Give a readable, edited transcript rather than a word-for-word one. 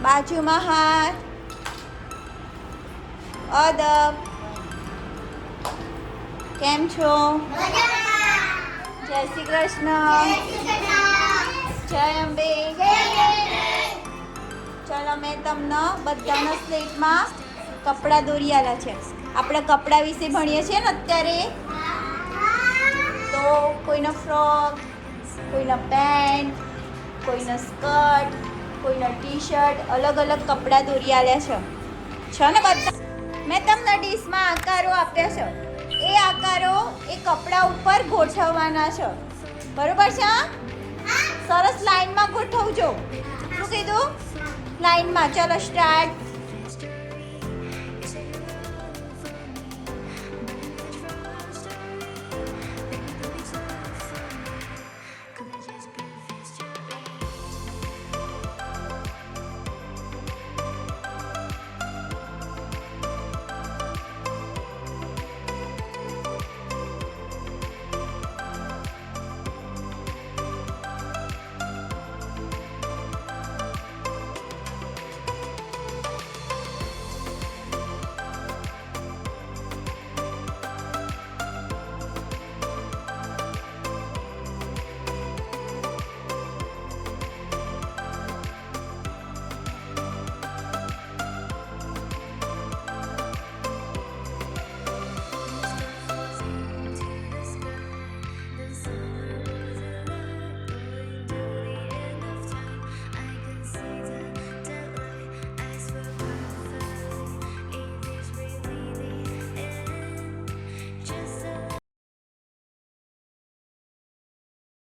બાજુમાં હાથ. અદબ. કેમ છો? જય શ્રી કૃષ્ણ. જય અંબે. ચલો મેં તમને બધાના સ્લેટમાં કપડાં દોરી આલ્યા છે. આપણે કપડાં વિશે ભણીએ છીએ ને અત્યારે. તો કોઈનો ફ્રોક, કોઈનો પેન્ટ, કોઈનો સ્કર્ટ, કોઈનો ટી શર્ટ, અલગ અલગ કપડાં દોરી આલ્યા છે ને બધા. મેં તમને ડીશમાં આકારો આપ્યા છે. એ આકારો એ કપડાં ઉપર ગોઠવવાના છે. બરોબર છે? સરસ લાઈનમાં ગોઠવજો. શું કીધું? લાઈનમાં. ચલો સ્ટાર્ટ.